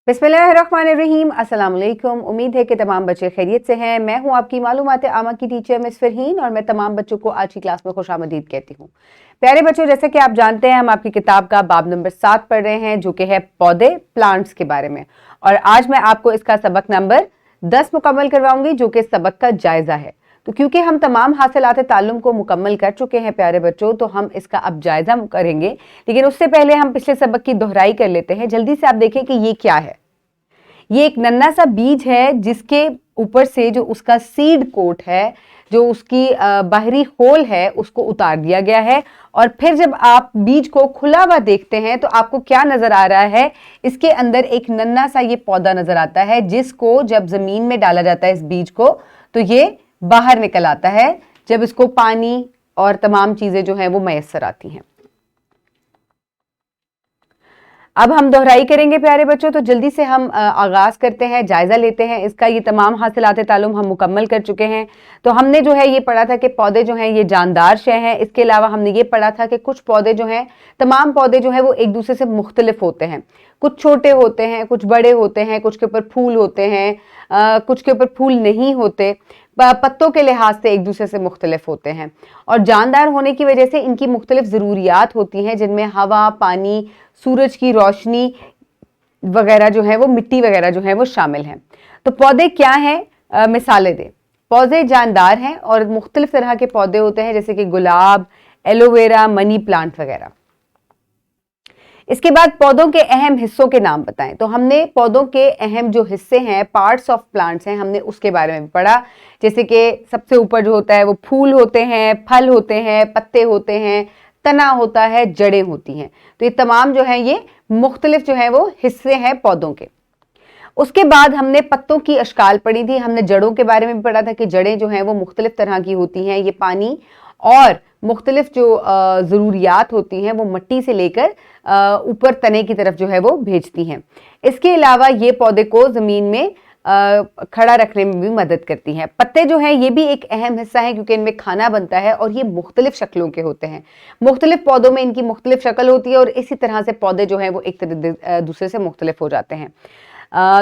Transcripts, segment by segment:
बिस्मिल्लाहिर्रहमानिर्रहीम। अस्सलाम वालेकुम। उम्मीद है कि तमाम बच्चे खैरियत से हैं। मैं हूं आपकी मालूमात आमा की टीचर मिस फरहीन और मैं तमाम बच्चों को आज की क्लास में खुशामदीद कहती हूं। प्यारे बच्चों, जैसे कि आप जानते हैं हम आपकी किताब का बाब नंबर 7 पढ़ रहे हैं जो कि है पौधे, प्लांट्स के बारे में। और आज मैं आपको इसका सबक नंबर 10 मुकम्मल करवाऊंगी जो कि सबक का जायजा है। तो क्योंकि हम तमाम हासिलात ताल्लुम को मुकम्मल कर चुके हैं प्यारे बच्चों, तो हम इसका अब जायजा करेंगे। लेकिन उससे पहले हम पिछले सबक की दोहराई कर लेते हैं। जल्दी से आप देखें कि ये क्या है। ये एक नन्हा सा बीज है जिसके ऊपर से जो उसका सीड कोट है, जो उसकी बाहरी होल है, उसको उतार दिया गया है। और फिर जब आप बीज को खुला हुआ देखते हैं तो आपको क्या नजर आ रहा है? इसके अंदर एक नन्हा सा ये पौधा नजर आता है जिसको जब जमीन में डाला जाता है इस बीज को तो ये बाहर निकल आता है जब इसको पानी और तमाम चीजें जो हैं वो मैसर आती हैं। अब हम दोहराई करेंगे प्यारे बच्चों, तो जल्दी से हम आगाज करते हैं, जायजा लेते हैं इसका। ये तमाम हासिलात तालुम हम मुकम्मल कर चुके हैं। तो हमने जो है ये पढ़ा था कि पौधे जो हैं ये जानदार शय हैं। इसके अलावा हमने ये पढ़ा था कि कुछ पौधे जो हैं, तमाम पौधे जो हैं वो एक दूसरे से मुख्तलिफ होते हैं। कुछ छोटे होते हैं, कुछ बड़े होते हैं, कुछ के ऊपर फूल होते हैं, कुछ के ऊपर फूल नहीं होते, पत्तों के लिहाज से एक दूसरे से मुख्तलिफ होते हैं। और जानदार होने की वजह से इनकी मुख्तलिफ ज़रूरियात होती हैं जिनमें हवा, पानी, सूरज की रोशनी वगैरह जो है वो, मिट्टी वगैरह जो है वो शामिल हैं। तो पौधे क्या हैं? मिसालें दें। पौधे जानदार हैं और मुख्तलिफ तरह के पौधे होते हैं जैसे कि गुलाब, एलोवेरा, मनी प्लांट वगैरह। इसके बाद पौधों के अहम हिस्सों के नाम बताएं। तो हमने पौधों के अहम जो हिस्से हैं, पार्ट्स ऑफ प्लांट्स हैं, हमने उसके बारे में पढ़ा। जैसे कि सबसे ऊपर जो होता है वो फूल होते हैं, फल होते हैं, पत्ते होते हैं, तना होता है, जड़ें होती हैं। तो ये तमाम जो है ये मुख्तलिफ जो है वो हिस्से हैं पौधों के। उसके बाद हमने पत्तों की अशकाल पढ़ी थी। हमने जड़ों के बारे में भी पढ़ा था कि जड़ें जो हैं वो मुख्तलिफ तरह की होती हैं। ये पानी और मुख्तलिफ जो ज़रूरियात होती हैं वो मिट्टी से लेकर ऊपर तने की तरफ जो है वो भेजती हैं। इसके अलावा ये पौधे को ज़मीन में खड़ा रखने में भी मदद करती हैं। पत्ते जो हैं ये भी एक अहम हिस्सा है क्योंकि इनमें खाना बनता है और ये मुख्तलिफ शक्लों के होते हैं। मुख्तलिफ पौधों में इनकी मुख्तलिफ शक्ल होती है और इसी तरह से पौधे जो हैं वो एक दूसरे से मुख्तलिफ हो जाते हैं।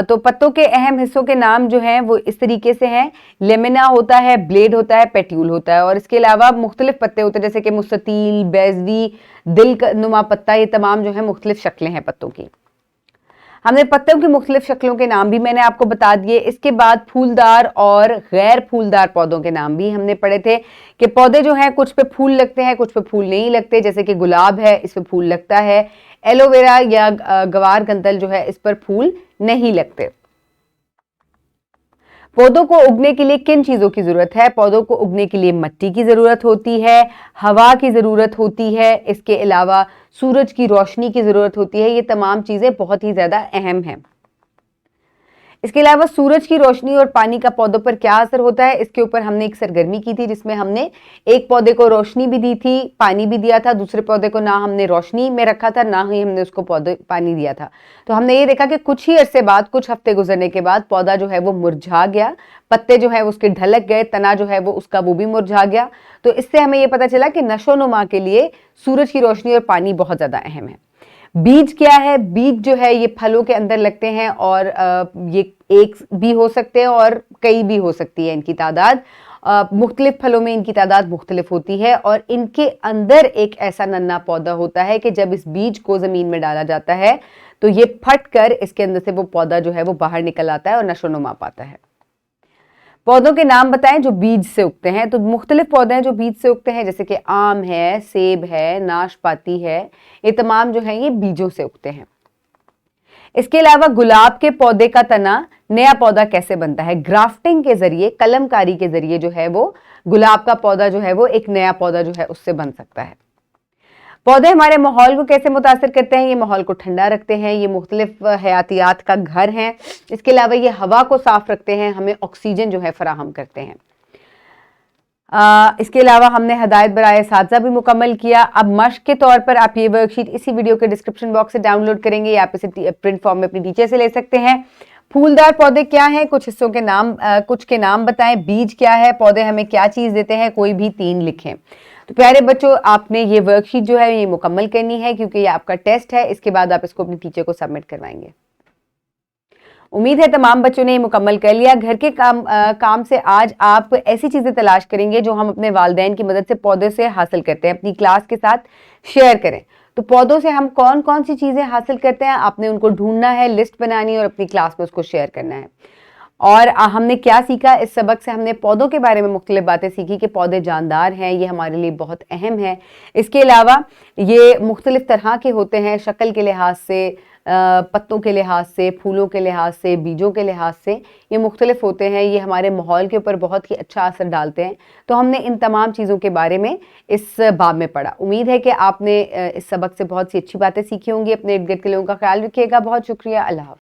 तो पत्तों के अहम हिस्सों के नाम जो हैं वो इस तरीके से हैं। लेमिना होता है, ब्लेड होता है, पेट्यूल होता है। और इसके अलावा मुख्तलिफ पत्ते होते हैं जैसे कि मुस्ततील, बैजवी, दिल नुमा पत्ता, ये तमाम जो है मुख्तलिफ शक्लें हैं पत्तों की। हमने पत्तों की मुख्तलिफ शक्लों के नाम भी मैंने आपको बता दिए। इसके बाद फूलदार और गैर फूलदार पौधों के नाम भी हमने पढ़े थे कि पौधे जो हैं कुछ पे फूल लगते हैं, कुछ पे फूल नहीं लगते। जैसे कि गुलाब है, इस पे फूल लगता है। एलोवेरा या गवार गंदल जो है इस पर फूल नहीं लगते। पौधों को उगने के लिए किन चीजों की जरूरत है? पौधों को उगने के लिए मिट्टी की जरूरत होती है, हवा की जरूरत होती है, इसके अलावा सूरज की रोशनी की जरूरत होती है। ये तमाम चीजें बहुत ही ज्यादा अहम हैं। इसके अलावा सूरज की रोशनी और पानी का पौधों पर क्या असर होता है, इसके ऊपर हमने एक सरगर्मी की थी जिसमें हमने एक पौधे को रोशनी भी दी थी, पानी भी दिया था। दूसरे पौधे को ना हमने रोशनी में रखा था, ना ही हमने उसको पौधे पानी दिया था। तो हमने ये देखा कि कुछ ही अरसे बाद, कुछ हफ्ते गुजरने के बाद पौधा जो है वो मुरझा गया, पत्ते जो है उसके ढलक गए, तना जो है वो उसका वो भी मुरझा गया। तो इससे हमें ये पता चला कि नशोनुमा के लिए सूरज की रोशनी और पानी बहुत ज्यादा अहम है। बीज क्या है? बीज जो है ये फलों के अंदर लगते हैं और ये एक भी हो सकते हैं और कई भी हो सकती है इनकी तादाद। मुख्तलिफ फलों में इनकी तादाद मुख्तलिफ होती है और इनके अंदर एक ऐसा नन्हा पौधा होता है कि जब इस बीज को ज़मीन में डाला जाता है तो ये फट कर इसके अंदर से वो पौधा जो है वो बाहर निकल आता है और नशोनुमा पाता है। पौधों के नाम बताएं जो बीज से उगते हैं। तो मुख्तलिफ पौधे हैं जो बीज से उगते हैं जैसे कि आम है, सेब है, नाशपाती है, ये तमाम जो है ये बीजों से उगते हैं। इसके अलावा गुलाब के पौधे का तना नया पौधा कैसे बनता है? ग्राफ्टिंग के जरिए, कलमकारी के जरिए जो है वो गुलाब का पौधा जो है वो एक नया पौधा जो है उससे बन सकता है। पौधे हमारे माहौल को कैसे मुतासिर करते हैं? ये माहौल को ठंडा रखते हैं, ये मुख्तलिफ हयातियात का घर हैं। इसके अलावा ये हवा को साफ रखते हैं, हमें ऑक्सीजन जो है फराहम करते हैं। इसके अलावा हमने हदायत बराए साजा भी मुकम्मल किया। अब मश्क के तौर पर आप ये वर्कशीट इसी वीडियो के डिस्क्रिप्शन बॉक्स से डाउनलोड करेंगे या आप इसे प्रिंट फॉर्म में अपनी टीचर से ले सकते हैं। फूलदार पौधे क्या हैं? कुछ हिस्सों के नाम, कुछ के नाम बताएं। बीज क्या है? पौधे हमें क्या चीज देते हैं? कोई भी 3 लिखें। तो प्यारे बच्चों, आपने ये वर्कशीट जो है ये मुकम्मल करनी है क्योंकि ये आपका टेस्ट है। इसके बाद आप इसको अपनी टीचर को सबमिट करवाएंगे। उम्मीद है तमाम बच्चों ने ये मुकम्मल कर लिया। घर के काम से आज आप ऐसी चीज़ें तलाश करेंगे जो हम अपने वालिदैन की मदद से पौधे से हासिल करते हैं, अपनी क्लास के साथ शेयर करें। तो पौधों से हम कौन कौन सी चीज़ें हासिल करते हैं, आपने उनको ढूंढना है, लिस्ट बनानी है और अपनी क्लास में उसको शेयर करना है। और हमने क्या सीखा इस सबक से? हमने पौधों के बारे में मुख्तलिफ बातें सीखी कि पौधे जानदार हैं, ये हमारे लिए बहुत अहम है। इसके अलावा ये मुख्तलिफ तरह के होते हैं, शक्ल के लिहाज से, पत्तों के लिहाज से, फूलों के लिहाज से, बीजों के लिहाज से ये मुख्तलिफ होते हैं। ये हमारे माहौल के ऊपर बहुत ही अच्छा असर डालते हैं। तो हमने इन तमाम चीज़ों के बारे में इस बाब में पढ़ा। उम्मीद है कि आपने इस सबक से बहुत सी अच्छी बातें सीखी होंगी। अपने इर्द गिर्द के लोगों का ख्याल रखिएगा। बहुत शुक्रिया। अल्लाह हाफ़िज़।